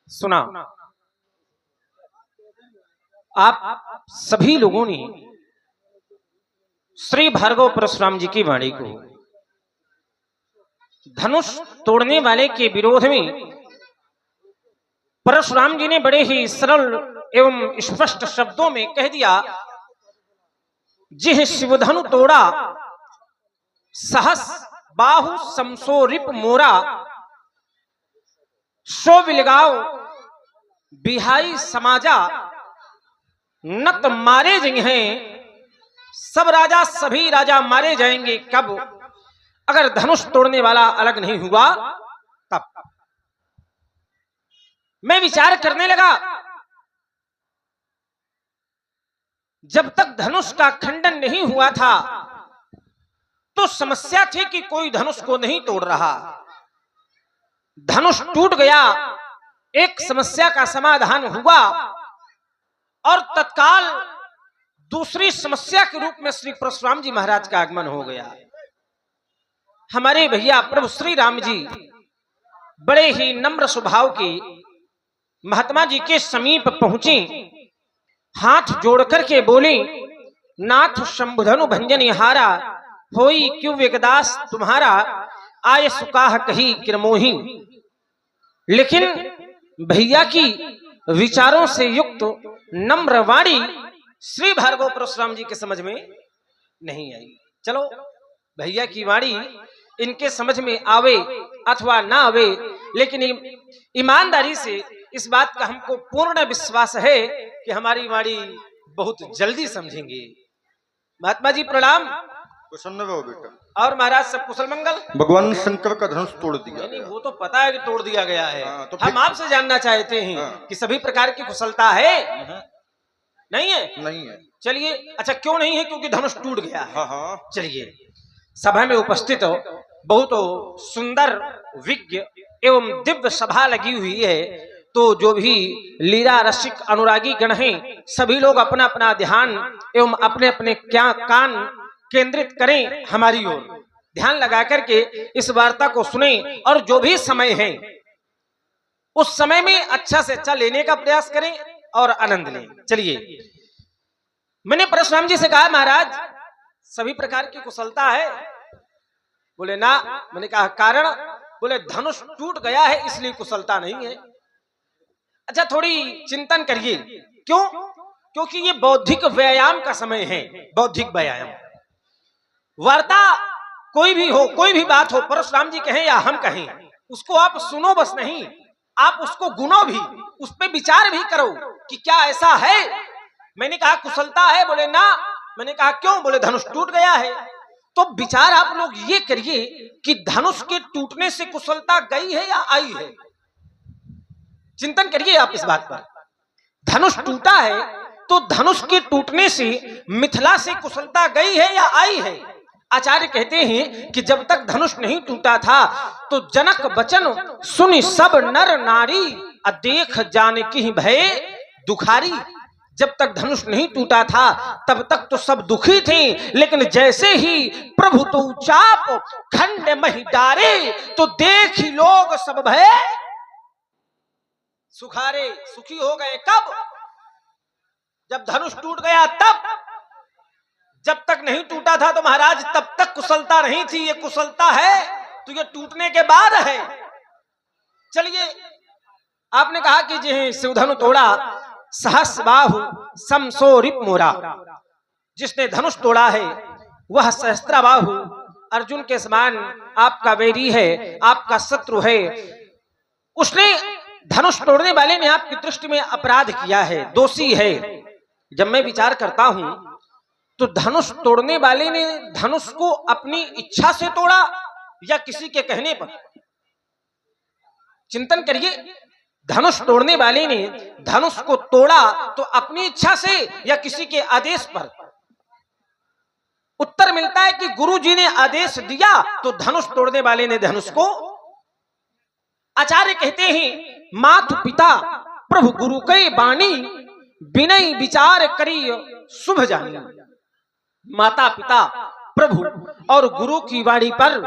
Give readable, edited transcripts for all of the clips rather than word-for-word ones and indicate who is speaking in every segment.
Speaker 1: सुना। आप सभी लोगों ने श्री भार्गव परशुराम जी की वाणी को धनुष तोड़ने वाले के विरोध में परशुराम जी ने बड़े ही सरल एवं स्पष्ट शब्दों में कह दिया, जिह शिवधनु तोड़ा सहस बाहु समसो रिप मोरा, सो विलगाओ बिहाई समाजा, नत मारे जिन्हें सब राजा, सभी राजा मारे जाएंगे कब, अगर धनुष तोड़ने वाला अलग नहीं हुआ तब। मैं विचार करने लगा, जब तक धनुष का खंडन नहीं हुआ था तो समस्या थी कि कोई धनुष को नहीं तोड़ रहा। धनुष टूट गया, एक समस्या का समाधान हुआ और तत्काल दूसरी समस्या के रूप में श्री परशुराम जी महाराज का आगमन हो गया। हमारे भैया प्रभु श्री राम जी बड़े ही नम्र स्वभाव के महात्मा जी के समीप पहुंचे, हाथ जोड़ करके बोले, नाथ शंभुधनु भंजन हारा, होई क्यों वेगदास तुम्हारा, आय सुकाह कही किरमोही। लेकिन भैया की विचारों से युक्त नम्र वाणी श्री भार्गव परशुराम जी के समझ में नहीं आई। चलो भैया की वाणी इनके समझ में आवे अथवा ना आवे, लेकिन ईमानदारी से इस बात का हमको पूर्ण विश्वास है कि हमारी वाणी बहुत जल्दी समझेंगे। महात्मा जी प्रणाम।
Speaker 2: प्रसन्न रहो बेटा।
Speaker 1: और महाराज सब कुशल मंगल।
Speaker 2: भगवान शंकर का धनुष तोड़ दिया।
Speaker 1: नहीं, वो तो पता है कि तोड़ दिया गया है।
Speaker 2: तो
Speaker 1: हम आपसे जानना चाहते हैं कि सभी प्रकार की कुशलता है? नहीं है?
Speaker 2: नहीं है।
Speaker 1: चलिए, अच्छा क्यों नहीं है? क्योंकि धनुष टूट गया है।
Speaker 2: हाँ।
Speaker 1: चलिए, सभा में उपस्थित बहुत सुंदर विज्ञ एवं दिव्य सभा लगी हुई है, तो जो भी लीला रसिक अनुरागी गण हैं सभी लोग अपना अपना ध्यान एवं अपने अपने क्या कान केंद्रित करें हमारी ओर, ध्यान लगा करके इस वार्ता को सुने और जो भी समय है उस समय में अच्छा से अच्छा लेने का प्रयास करें और आनंद लें। चलिए, मैंने परशुराम जी से कहा, महाराज सभी प्रकार की कुशलता है? बोले ना। मैंने कहा कारण? बोले धनुष टूट गया है इसलिए कुशलता नहीं है। अच्छा थोड़ी चिंतन करिए। क्यों? क्योंकि ये बौद्धिक व्यायाम का समय है, बौद्धिक व्यायाम। वार्ता कोई भी हो, कोई भी बात हो, परशुराम जी कहें या हम कहें, उसको आप सुनो बस नहीं, आप उसको गुनो भी, उस पर विचार भी करो कि क्या ऐसा है। मैंने कहा कुशलता है? बोले ना। मैंने कहा क्यों? बोले धनुष टूट गया है। तो विचार आप लोग ये करिए कि धनुष के टूटने से कुशलता गई है या आई है। चिंतन करिए आप इस बात पर। धनुष टूटा है तो धनुष के टूटने से मिथिला से कुशलता गई है या आई है। आचार्य कहते हैं कि जब तक धनुष नहीं टूटा था तो जनक वचन सुनि सब नर नारी, देख जानकी भय दुखारी। जब तक धनुष नहीं टूटा था तब तक तो सब दुखी थे, लेकिन जैसे ही प्रभु तो चाप खंड मही डारे, तो देख ही लोग सब भय सुखारे। सुखी हो गए कब? जब धनुष टूट गया तब। जब तक नहीं टूटा था तो महाराज तब तक कुशलता नहीं थी। ये कुशलता है तो ये टूटने के बाद है। चलिए, आपने कहा कि जी शिवधनु तोड़ा सहस बाहु समसो रिप मोरा, जिसने धनुष तोड़ा है वह सहस्त्रा बाहु अर्जुन के समान आपका वैरी है, आपका शत्रु है। उसने धनुष तोड़ने वाले ने आपकी दृष्टि में अपराध किया है, दोषी है। जब मैं विचार करता हूं तो धनुष तोड़ने वाले ने धनुष को अपनी इच्छा से तोड़ा या किसी के कहने पर? चिंतन करिए। धनुष तोड़ने वाले ने धनुष को तोड़ा तो अपनी इच्छा से या किसी के आदेश पर? उत्तर मिलता है कि गुरु जी ने आदेश दिया तो धनुष तोड़ने वाले ने धनुष को। आचार्य कहते हैं मातु पिता प्रभु गुरु के बाणी, विनय विचार करी शुभ जानी। माता पिता प्रभु और गुरु की वाणी पर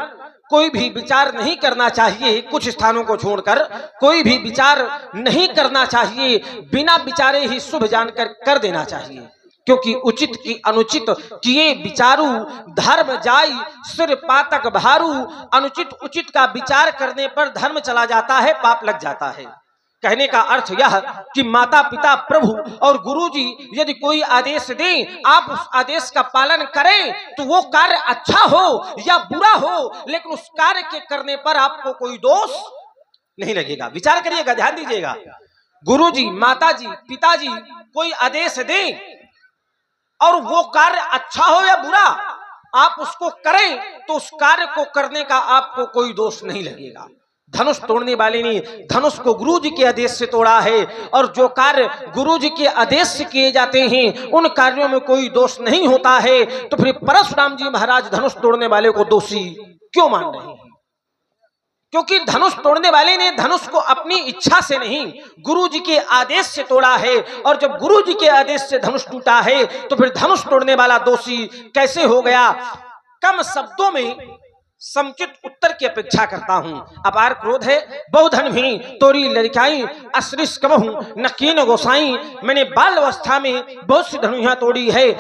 Speaker 1: कोई भी विचार नहीं करना चाहिए, कुछ स्थानों को छोड़कर कोई भी विचार नहीं करना चाहिए, बिना विचारे ही शुभ जानकर कर देना चाहिए, क्योंकि उचित की अनुचित किए विचारू, धर्म जाई सिर पातक भारू। अनुचित उचित का विचार करने पर धर्म चला जाता है, पाप लग जाता है। कहने का अर्थ यह कि माता पिता प्रभु और गुरुजी यदि कोई आदेश दें, आप उस आदेश का पालन करें तो वो कार्य अच्छा हो या बुरा हो, लेकिन उस कार्य के करने पर आपको कोई दोष नहीं लगेगा। विचार करिएगा, ध्यान दीजिएगा। गुरुजी, माताजी, पिताजी कोई आदेश दें और वो कार्य अच्छा हो या बुरा, आप उसको करें तो उस कार्य को करने का आपको कोई दोष नहीं लगेगा। धनुष तोड़ने वाले ने धनुष को गुरुजी के आदेश से तोड़ा है, और जो कार्य गुरुजी के आदेश से किए जाते हैं उन कार्यों में कोई दोष नहीं होता है। तो फिर परशुराम जी महाराज धनुष तोड़ने वाले को दोषी क्यों मान रहे हैं? क्योंकि धनुष तोड़ने वाले ने धनुष को अपनी इच्छा से नहीं, गुरुजी के आदेश से तोड़ा है, और जब गुरुजी के आदेश से धनुष टूटा है तो फिर धनुष तोड़ने वाला दोषी कैसे हो गया? कम शब्दों में समुचित उत्तर की अपेक्षा करता हूं। अपार क्रोध है बहुधन भी तोरी लड़काई, अश्रिस कबहू नकीन गोसाई। मैंने बाल अवस्था में बहुत सी धनुषा तोड़ी है,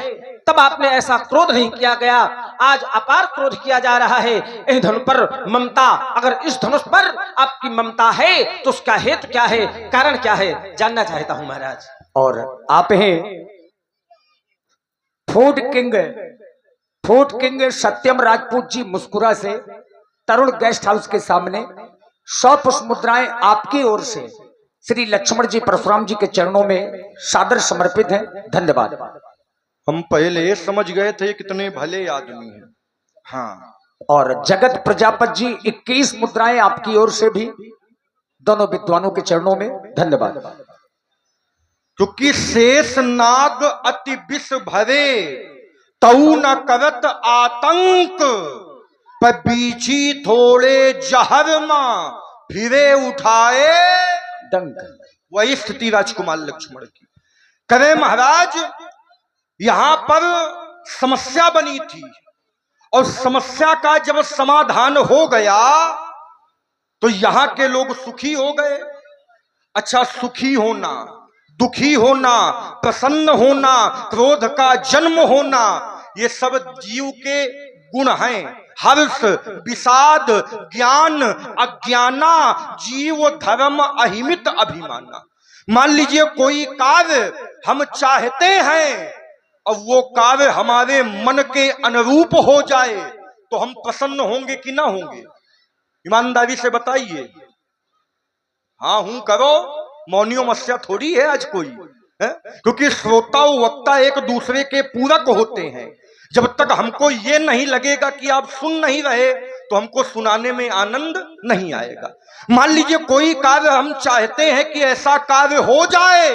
Speaker 1: तब आपने ऐसा क्रोध नहीं किया गया। आज अपार क्रोध किया जा रहा है। इस धनुष पर ममता, अगर इस धनुष पर आपकी ममता है तो उसका हेतु क्या है, कारण क्या है, जानना चाहता हूं महाराज।
Speaker 3: और आप हैं फूड किंग सत्यम राजपूत जी मुस्कुरा से तरुण गेस्ट हाउस के सामने 100 पुष्प मुद्राएं आपकी ओर से श्री लक्ष्मण जी परशुराम जी के चरणों में सादर समर्पित हैं। धन्यवाद।
Speaker 2: हम पहले समझ गए थे कितने भले आदमी हैं। हाँ,
Speaker 3: और जगत प्रजापत जी 21 मुद्राएं आपकी ओर से भी दोनों विद्वानों के चरणों में धन्यवाद।
Speaker 2: क्योंकि शेष नाग अति विष भरे तऊ न करत आतंक, पर बीची थोड़े जहर मां फिरे उठाए
Speaker 3: डंक।
Speaker 2: वही स्थिति राजकुमार लक्ष्मण की। करे महाराज, यहां पर समस्या बनी थी, और समस्या का जब समाधान हो गया तो यहां के लोग सुखी हो गए। अच्छा, सुखी होना, दुखी होना, प्रसन्न होना, क्रोध का जन्म होना, ये सब जीव के गुण हैं। हर्ष, विषाद, ज्ञान, अज्ञाना, जीव धर्म अहिमित अभिमाना। मान लीजिए कोई कार्य हम चाहते हैं और वो कार्य हमारे मन के अनुरूप हो जाए तो हम प्रसन्न होंगे कि ना होंगे? ईमानदारी से बताइए। हाँ हूं करो, मौनियों मस्या थोड़ी है आज कोई है? क्योंकि श्रोता और वक्ता एक दूसरे के पूरक होते हैं। जब तक हमको ये नहीं लगेगा कि आप सुन नहीं रहे तो हमको सुनाने में आनंद नहीं आएगा। मान लीजिए कोई कार्य हम चाहते हैं कि ऐसा कार्य हो जाए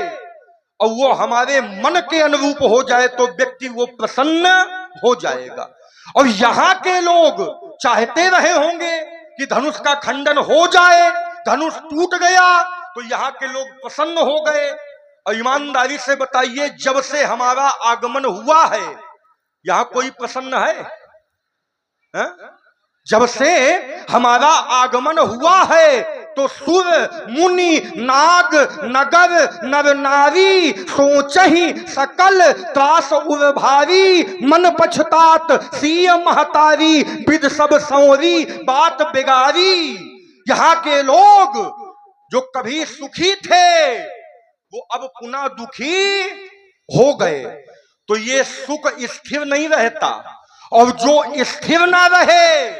Speaker 2: और वो हमारे मन के अनुरूप हो जाए तो व्यक्ति वो प्रसन्न हो जाएगा। और यहाँ के लोग चाहते रहे होंगे कि धनुष का खंडन हो जाए, धनुष टूट गया तो यहाँ के लोग प्रसन्न हो गए। और ईमानदारी से बताइए, जब से हमारा आगमन हुआ है यहाँ कोई प्रसन्न है? जब से हमारा आगमन हुआ है तो सुर मुनि नाग नगर नर नारी सोचहि सकल त्रास उर भारी, मन पछतात सीय महतारी विद सब सौरी बात बिगारी। यहाँ के लोग जो कभी सुखी थे वो अब पुनः दुखी हो गए। तो ये सुख स्थिर नहीं रहता, और जो स्थिर ना रहे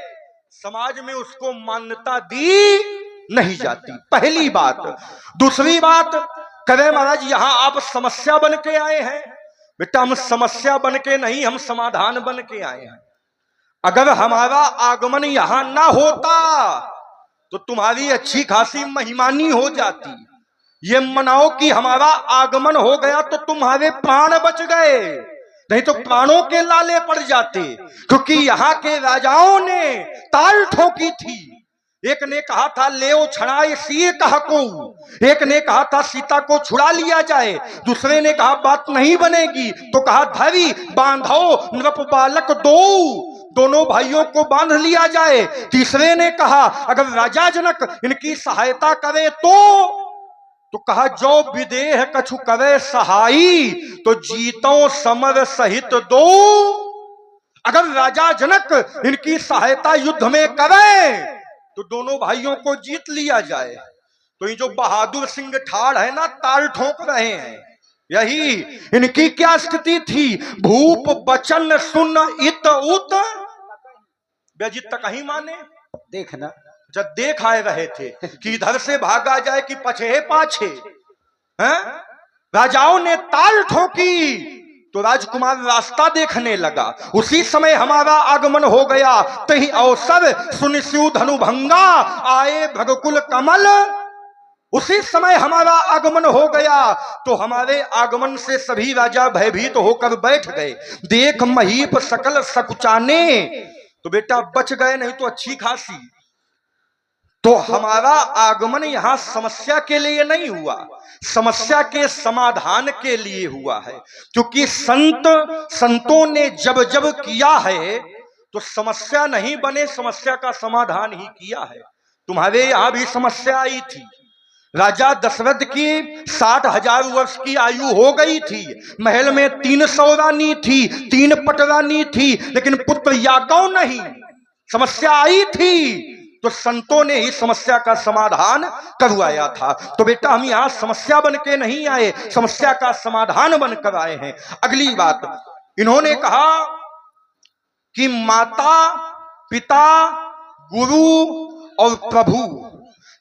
Speaker 2: समाज में उसको मान्यता दी नहीं जाती। पहली बात। दूसरी बात, करें महाराज यहाँ आप समस्या बन के आए हैं। बेटा हम समस्या बन के नहीं, हम समाधान बन के आए हैं। अगर हमारा आगमन यहां ना होता तो तुम्हारी अच्छी खासी महिमानी हो जाती। ये मनाओ कि हमारा आगमन हो गया तो तुम्हारे प्राण बच गए, नहीं तो प्राणों के लाले पड़ जाते। क्योंकि यहाँ के राजाओं ने ताल ठोकी थी एक ने कहा था ले छड़ाए सिए कहा को, एक ने कहा था सीता को छुड़ा लिया जाए, दूसरे ने कहा बात नहीं बनेगी तो कहा धरी बांधो नृप बालक दो, दोनों भाइयों को बांध लिया जाए। तीसरे ने कहा अगर राजा जनक इनकी सहायता करे तो कहा जो विदेह कछु करे सहाई, तो जीतो समर सहित दो। अगर राजा जनक इनकी सहायता युद्ध में करे तो दोनों भाइयों को जीत लिया जाए। तो ये जो बहादुर सिंह ठाड़ है ना, ताल ठोक रहे हैं, यही इनकी क्या स्थिति थी। भूप बचन सुन इत उत बेजित तक ही माने,
Speaker 3: देखना
Speaker 2: जब देख आए रहे थे कि इधर से भागा जाए कि पछे पाछे हैं? राजाओं ने ताल ठोकी तो राजकुमार रास्ता देखने लगा। उसी समय हमारा आगमन हो गया, तही अवसर सुनिस्यु धनुभंगा आए भगकुल कमल। उसी समय हमारा आगमन हो गया तो हमारे आगमन से सभी राजा भयभीत होकर बैठ गए। देख महीप सकल सकुचाने, तो बेटा बच गए, नहीं तो अच्छी खासी। तो हमारा आगमन यहां समस्या के लिए नहीं हुआ, समस्या के समाधान के लिए हुआ है। क्योंकि संतों ने जब जब किया है तो समस्या नहीं बने, समस्या का समाधान ही किया है। तुम्हारे यहां भी समस्या आई थी। राजा दशरथ की 60,000 वर्ष की आयु हो गई थी, महल में 300 रानी थी, 3 पटरानी थी, लेकिन पुत्र याकव नहीं। समस्या आई थी तो संतों ने ही समस्या का समाधान करवाया था। तो बेटा हम यहां समस्या बन के नहीं आए, समस्या का समाधान बनकर आए हैं। अगली बात इन्होंने कहा कि माता पिता गुरु और प्रभु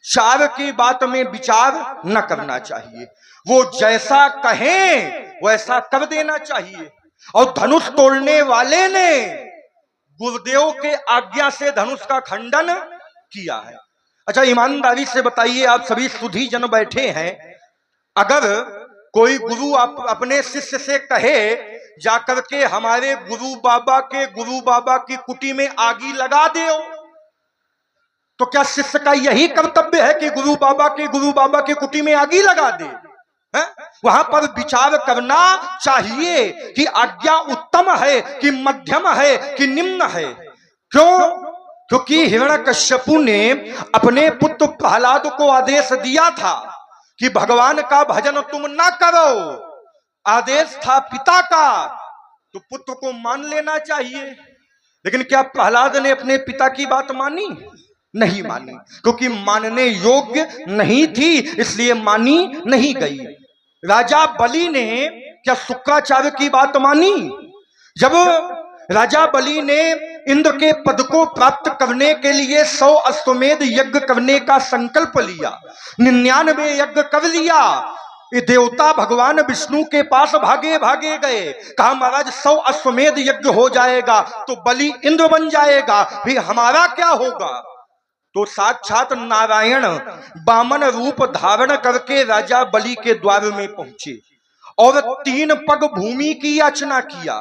Speaker 2: 4 की बात में विचार न करना चाहिए, वो जैसा कहें वैसा कर देना चाहिए। और धनुष तोड़ने वाले ने गुरुदेव के आज्ञा से धनुष का खंडन किया है। अच्छा ईमानदारी से बताइए, आप सभी सुधी जन बैठे हैं, अगर कोई गुरु आप अपने शिष्य से कहे जाकर के हमारे गुरु बाबा की कुटी में आगी लगा दो, तो क्या शिष्य का यही कर्तव्य है कि गुरु बाबा की कुटी में आगी लगा दे? है? वहां पर विचार करना चाहिए कि आज्ञा उत्तम है कि मध्यम है कि निम्न है। क्यों? क्योंकि हिरण्यकश्यपु ने अपने पुत्र प्रहलाद को आदेश दिया था कि भगवान का भजन तुम ना करो, आदेश था पिता का, तो पुत्र को मान लेना चाहिए। लेकिन क्या प्रहलाद ने अपने पिता की बात मानी? नहीं मानी, क्योंकि मानने योग्य नहीं थी, इसलिए मानी नहीं गई। राजा बलि ने क्या शुक्राचार्य की बात मानी? जब राजा बलि ने इंद्र के पद को प्राप्त करने के लिए 100 अश्वमेध यज्ञ करने का संकल्प लिया, 99 यज्ञ कर लिया, ये देवता भगवान विष्णु के पास भागे गए, कहा महाराज 100 अश्वमेध यज्ञ हो जाएगा तो बलि इंद्र बन जाएगा, फिर हमारा क्या होगा? तो साक्षात नारायण वामन रूप धारण करके राजा बलि के द्वार में पहुंचे और 3 पग भूमि की याचना किया।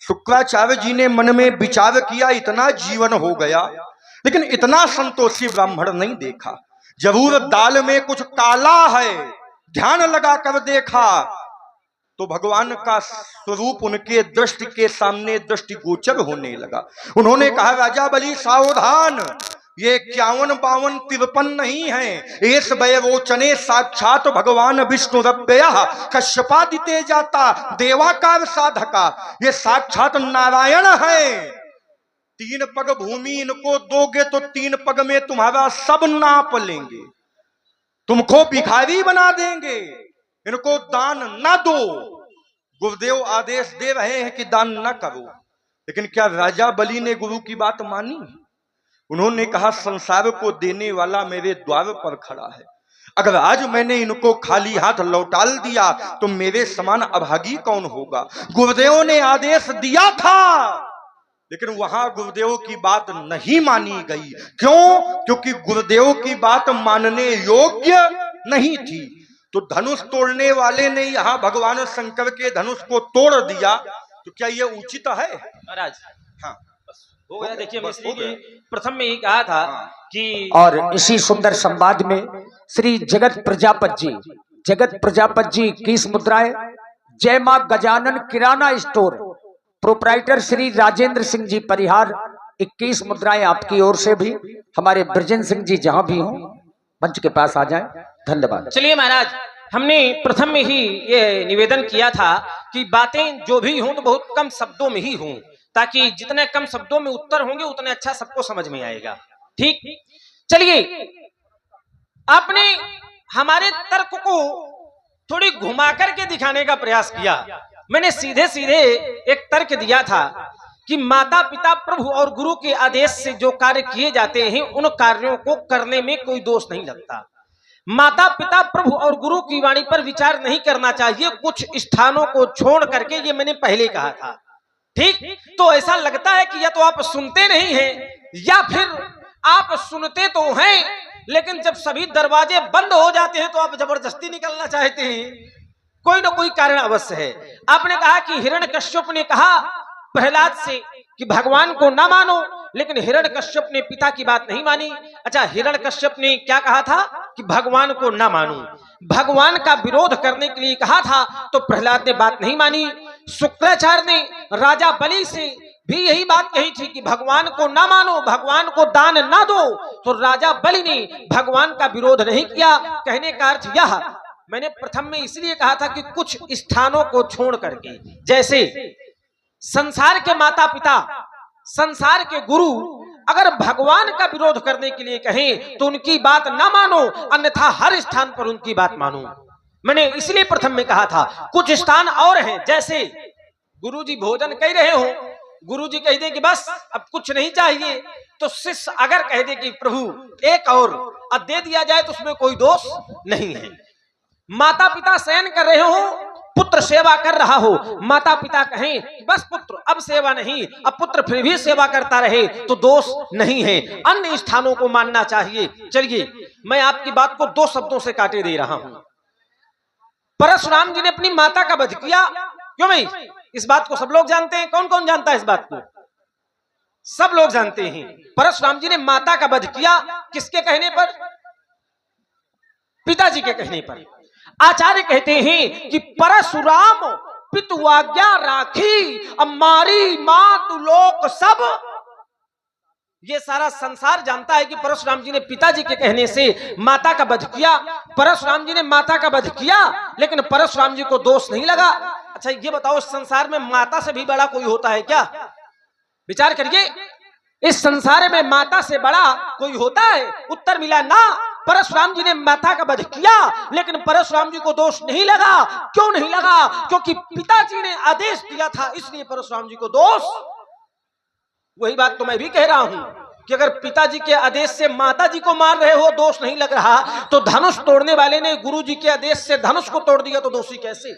Speaker 2: शुक्राचार्य जी ने मन में विचार किया, इतना जीवन हो गया लेकिन इतना संतोषी ब्राह्मण नहीं देखा, जरूर दाल में कुछ काला है। ध्यान लगा कर देखा तो भगवान का स्वरूप उनके दृष्टि के सामने दृष्टिगोचर होने लगा। उन्होंने कहा राजा बलि सावधान, ये 51, 52, 53 नहीं है, एस वयोचने साक्षात भगवान विष्णु रव्ययः कश्यपादिते जाता देवाकार साधका, ये साक्षात नारायण है। 3 पग भूमि इनको दोगे तो 3 पग में तुम्हारा सब नाप लेंगे, तुमको भिखारी बना देंगे, इनको दान न दो। गुरुदेव आदेश दे रहे हैं कि दान न करो, लेकिन क्या राजा बलि ने गुरु की बात मानी? उन्होंने कहा संसार को देने वाला मेरे द्वार पर खड़ा है, अगर आज मैंने इनको खाली हाथ लौटा दिया तो मेरे समान अभागी कौन होगा? गुरुदेव ने आदेश दिया था लेकिन वहां गुरुदेव की बात नहीं मानी गई। क्यों? क्योंकि गुरुदेव की बात मानने योग्य नहीं थी। तो धनुष तोड़ने वाले ने यहां भगवान शंकर के धनुष को तोड़ दिया, तो क्या यह उचित है?
Speaker 1: महाराज
Speaker 2: हाँ
Speaker 1: हो गया। देखिए मिश्री जी प्रथम में ही कहा था कि
Speaker 3: और इसी सुंदर संवाद में श्री जगत प्रजापत जी 21 मुद्राएं, जय मां गजानन किराना स्टोर प्रोप्राइटर श्री राजेंद्र सिंह जी परिहार 21 मुद्राएं आपकी ओर से भी। हमारे ब्रजेंद्र सिंह जी जहां भी हों मंच के पास आ जाएं। धन्यवाद।
Speaker 1: चलिए महाराज, हमने प्रथम में ही ये निवेदन किया था कि बातें जो भी हों तो बहुत कम शब्दों में ही हों, ताकि जितने कम शब्दों में उत्तर होंगे उतने अच्छा सबको समझ में आएगा। ठीक, चलिए आपने हमारे तर्क को थोड़ी घुमा करके दिखाने का प्रयास किया। मैंने सीधे सीधे एक तर्क दिया था कि माता पिता प्रभु और गुरु के आदेश से जो कार्य किए जाते हैं उन कार्यों को करने में कोई दोष नहीं लगता। माता पिता प्रभु और गुरु की वाणी पर विचार नहीं करना चाहिए कुछ स्थानों को छोड़ करके, ये मैंने पहले कहा था। ठीक, तो ऐसा लगता है कि या तो आप सुनते नहीं हैं या फिर आप सुनते तो हैं लेकिन जब सभी दरवाजे बंद हो जाते हैं तो आप जबरदस्ती निकलना चाहते हैं। कोई ना कोई कारण अवश्य है। आपने कहा कि हिरण्यकश्यप ने कहा प्रहलाद से कि भगवान को ना मानो, लेकिन हिरण्यकश्यप ने पिता की बात नहीं मानी। अच्छा, हिरण्यकश्यप ने क्या कहा था कि भगवान को ना मानो, भगवान का विरोध करने के लिए कहा था तो प्रहलाद ने बात नहीं मानी। शुक्राचार्य ने राजा बलि से भी यही बात कही थी कि भगवान को ना मानो, भगवान को दान ना दो, तो राजा बलि ने भगवान का विरोध नहीं किया। कहने का अर्थ यह, मैंने प्रथम में इसलिए कहा था कि कुछ स्थानों को छोड़ करके, जैसे संसार के माता पिता, संसार के गुरु अगर भगवान का विरोध करने के लिए कहें तो उनकी बात ना मानो, अन्यथा हर स्थान पर उनकी बात मानो। मैंने इसलिए प्रथम में कहा था कुछ स्थान और हैं, जैसे गुरुजी भोजन कह रहे हो, गुरुजी कह दे कि बस अब कुछ नहीं चाहिए, तो शिष्य अगर कह दे कि प्रभु एक और दे दिया जाए तो उसमें कोई दोष नहीं है। माता पिता शयन कर रहे हो, पुत्र सेवा कर रहा हो, माता पिता कहें बस पुत्र अब सेवा नहीं, अब पुत्र फिर भी सेवा करता रहे तो दोष नहीं है, अन्य स्थानों को मानना चाहिए। चलिए मैं आपकी बात को दो शब्दों से काटे दे रहा हूं। परशुराम जी ने अपनी माता का वध किया, क्यों भाई? इस बात को सब लोग जानते हैं। कौन कौन जानता है इस बात को? सब लोग जानते हैं। परशुराम जी ने माता का वध किया, किसके कहने पर? पिताजी के कहने पर। आचार्य कहते हैं कि परशुराम पितु आज्ञा राखी, अब मारी मातु लोक सब। ये सारा संसार जानता है कि परशुराम जी ने पिताजी के कहने से माता का वध किया। परशुराम जी ने माता का वध किया लेकिन परशुराम जी को दोष नहीं लगा। अच्छा ये बताओ, इस संसार में माता से भी बड़ा कोई होता है क्या? विचार करिए, इस संसार में माता से बड़ा कोई होता है? उत्तर मिला ना। परशुराम जी ने माता का वध किया लेकिन परशुराम जी को दोष नहीं लगा। क्यों नहीं लगा? क्योंकि पिताजी ने आदेश दिया था, इसलिए परशुराम जी को दोष। वही बात तो मैं भी कह रहा हूं कि अगर पिताजी के आदेश से माता जी को मार रहे हो दोष नहीं लग रहा, तो धनुष तोड़ने वाले ने गुरु जी के आदेश से धनुष को तोड़ दिया तो दोषी कैसे?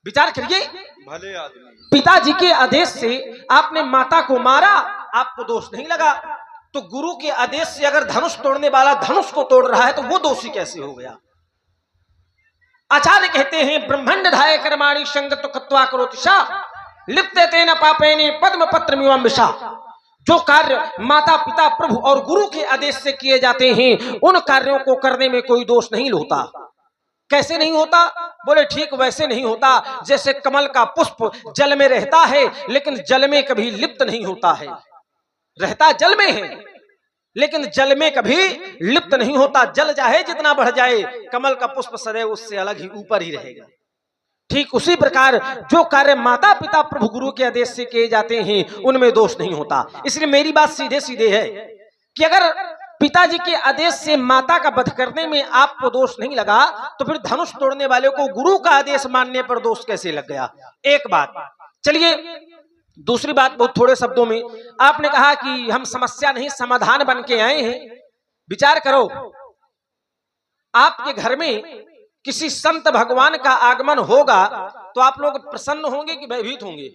Speaker 1: विचार करिए,
Speaker 2: भले आदमी
Speaker 1: पिताजी के आदेश से आपने माता को मारा, आपको दोष नहीं लगा, तो गुरु के आदेश से अगर धनुष तोड़ने वाला धनुष को तोड़ रहा है तो वो दोषी कैसे हो गया? आचार्य कहते हैं ब्रह्मांड धाय कर्माणि संगत कृत्वा करोति सा लिप्ते तेन पापेन पद्म पत्र मिवंबिषा। जो कार्य माता पिता प्रभु और गुरु के आदेश से किए जाते हैं उन कार्यों को करने में कोई दोष नहीं होता। कैसे नहीं होता? बोले ठीक वैसे नहीं होता जैसे कमल का पुष्प जल में रहता है लेकिन जल में कभी लिप्त नहीं होता है। रहता जल में है लेकिन जल में कभी लिप्त नहीं होता। जल चाहे जितना बढ़ जाए, कमल का पुष्प सदैव उससे अलग ही ऊपर ही रहेगा। ठीक उसी प्रकार जो कार्य माता पिता प्रभु गुरु के आदेश से किए जाते हैं उनमें दोष नहीं होता। इसलिए मेरी बात सीधे सीधे है कि अगर पिताजी के आदेश से माता का वध करने में आपको दोष नहीं लगा तो फिर धनुष तोड़ने वाले को गुरु का आदेश मानने पर दोष कैसे लग गया? एक बात। चलिए दूसरी बात बहुत थोड़े शब्दों में, आपने कहा कि हम समस्या नहीं समाधान बन के आए हैं। विचार करो, आपके घर में किसी संत भगवान का आगमन होगा तो आप लोग प्रसन्न होंगे कि भयभीत होंगे?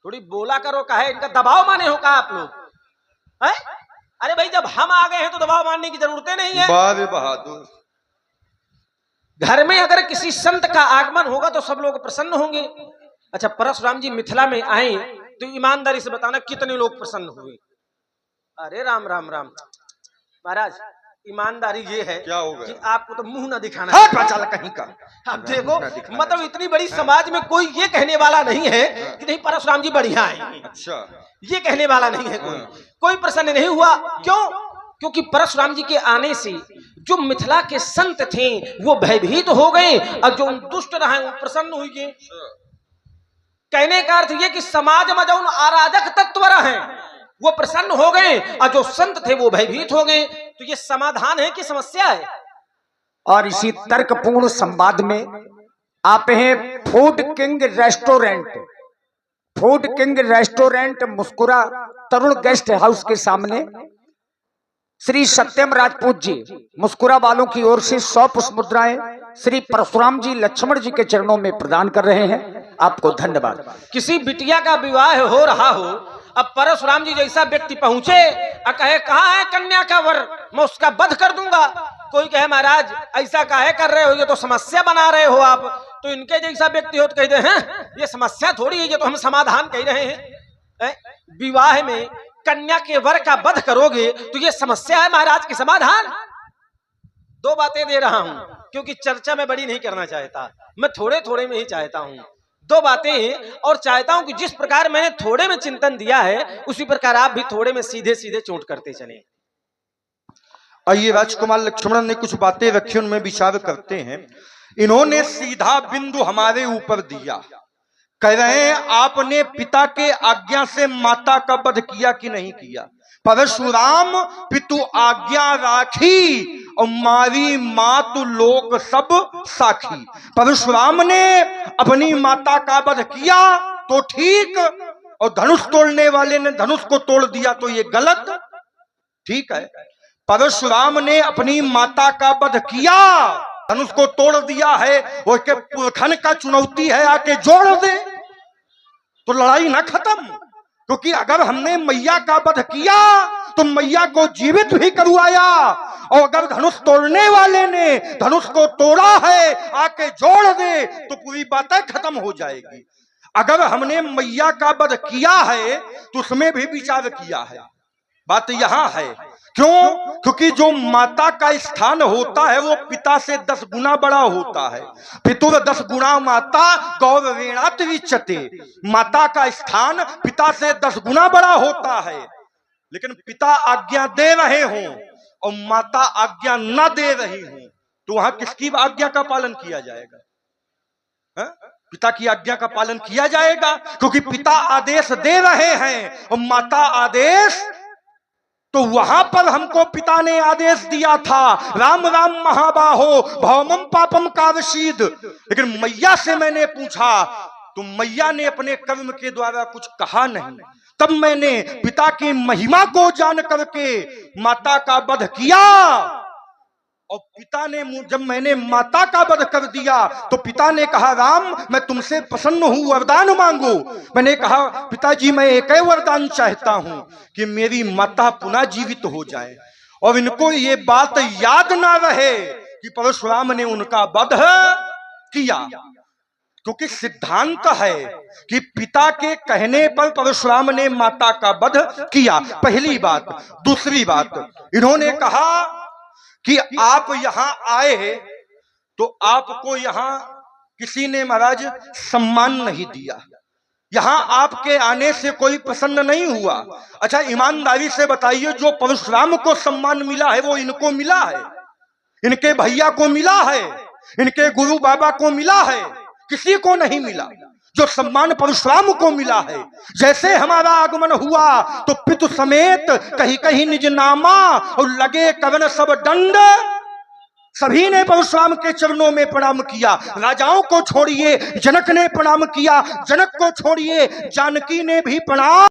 Speaker 1: थोड़ी बोला करो, कहे इनका दबाव माने हो का आप लोग है? अरे भाई जब हम आ गए हैं तो दबाव मानने की जरूरत नहीं है।
Speaker 2: बाबे बहादुर,
Speaker 1: घर में अगर किसी संत का आगमन होगा तो सब लोग प्रसन्न होंगे। अच्छा परशुराम जी मिथिला में आए तो ईमानदारी से बताना कितने लोग प्रसन्न हुए। अरे राम राम राम महाराज, ईमानदारी ये है
Speaker 2: क्या हो गया?
Speaker 1: कि आपको तो मुंह ना दिखाना
Speaker 2: हाँ, बचाला कहीं का।
Speaker 1: अब देखो, मतलब इतनी बड़ी समाज में कोई ये कहने वाला नहीं है कि नहीं परशुराम जी बढ़िया है।
Speaker 2: अच्छा,
Speaker 1: ये कहने वाला नहीं है कोई प्रसन्न नहीं हुआ। क्यों? क्योंकि परशुराम जी के आने से जो मिथिला के संत थे वो भयभीत हो गए और जो दुष्ट रहे वो प्रसन्न हुए। कहने का अर्थ ये कि समाज में जो अराजक तत्व रहे वो प्रसन्न हो गए और जो संत थे वो भयभीत हो गए। तो ये समाधान है कि समस्या है?
Speaker 3: और इसी तर्कपूर्ण संवाद में आप हैं food king restaurant. Food king restaurant मुस्कुरा तरुण गेस्ट हाउस के सामने श्री सत्यम राजपूत जी मुस्कुरा वालों की ओर से 100 पुष्प मुद्राएं श्री परशुराम जी लक्ष्मण जी के चरणों में प्रदान कर रहे हैं। आपको धन्यवाद।
Speaker 1: किसी बिटिया का विवाह हो रहा हो, अब परशुराम जी जैसा व्यक्ति पहुंचे और कहे कहाँ है कन्या का वर, मैं उसका वध कर दूंगा। कोई कहे महाराज ऐसा काहे कर रहे हो, ये तो समस्या बना रहे हो आप। तो इनके जैसा व्यक्ति हो तो कहते हैं ये समस्या थोड़ी है, ये तो हम समाधान कह रहे हैं। विवाह में कन्या के वर का वध करोगे तो ये समस्या है महाराज की समाधान। दो बातें दे रहा हूं क्योंकि चर्चा में बड़ी नहीं करना चाहता, मैं थोड़े थोड़े में ही चाहता हूं। दो बातें, और चाहता हूं कि जिस प्रकार मैंने थोड़े में चिंतन दिया है उसी प्रकार आप भी थोड़े में सीधे सीधे चोट करते चले।
Speaker 2: आइए, राजकुमार लक्ष्मण ने कुछ बातें रखी, उनमें विचार करते हैं। इन्होंने सीधा बिंदु हमारे ऊपर दिया, कह रहे हैं आपने पिता के आज्ञा से माता का वध किया कि नहीं किया। परशुराम पितु आज्ञा राखी और मारी मातु लोक सब साखी। परशुराम ने अपनी माता का वध किया तो ठीक, और धनुष तोड़ने वाले ने धनुष को तोड़ दिया तो ये गलत। ठीक है, परशुराम ने अपनी माता का वध किया, धनुष को तोड़ दिया है, वो के पुरखन का चुनौती है आके जोड़ दे तो लड़ाई ना खत्म। क्योंकि अगर हमने मैया का वध किया तो मैया को जीवित भी करवाया, और अगर धनुष तोड़ने वाले ने धनुष को तोड़ा है आके जोड़ दे तो पूरी बातें खत्म हो जाएगी। अगर हमने मैया का वध किया है तो उसमें भी विचार किया है। बात यहां है क्यों? क्योंकि जो माता का स्थान होता है वो पिता से 10 गुना बड़ा होता है। पितुर 10 गुना माता गौरवेणात् विच्यते। माता का स्थान पिता से 10 गुना बड़ा होता है। लेकिन पिता आज्ञा दे रहे हों और माता आज्ञा न दे रही हो तो वहां किसकी आज्ञा का पालन किया जाएगा? पिता की आज्ञा का पालन किया जाएगा, क्योंकि पिता आदेश दे रहे हैं और माता आदेश। तो वहां पर हमको पिता ने आदेश दिया था, राम राम महाबाहो भौमम पापम कावशीद। लेकिन मैया से मैंने पूछा तो मैया ने अपने कर्म के द्वारा कुछ कहा नहीं। तब मैंने पिता की महिमा को जान करके माता का वध किया, और पिता ने, जब मैंने माता का वध कर दिया तो पिता ने कहा राम मैं तुमसे प्रसन्न हूं, वरदान मांगो। मैंने कहा पिताजी मैं एक ही वरदान चाहता हूं कि मेरी माता पुनः जीवित हो जाए, और इनको ये बात याद ना रहे कि परशुराम ने उनका वध किया। क्योंकि सिद्धांत है कि पिता के कहने पर परशुराम ने माता का वध किया, पहली बात। दूसरी बात, इन्होंने कहा कि आप यहां आए तो आपको यहां किसी ने महाराज सम्मान नहीं दिया, यहां आपके आने से कोई प्रसन्न नहीं हुआ। अच्छा ईमानदारी से बताइए, जो परशुराम को सम्मान मिला है वो इनको मिला है, इनके भैया को मिला है, इनके गुरु बाबा को मिला है? किसी को नहीं मिला। जो सम्मान परशुराम को मिला है, जैसे हमारा आगमन हुआ तो पितु समेत कहीं कहीं निज नामा और लगे कवन सब दंड। सभी ने परशुराम के चरणों में प्रणाम किया। राजाओं को छोड़िए जनक ने प्रणाम किया, जनक को छोड़िए जानकी ने भी प्रणाम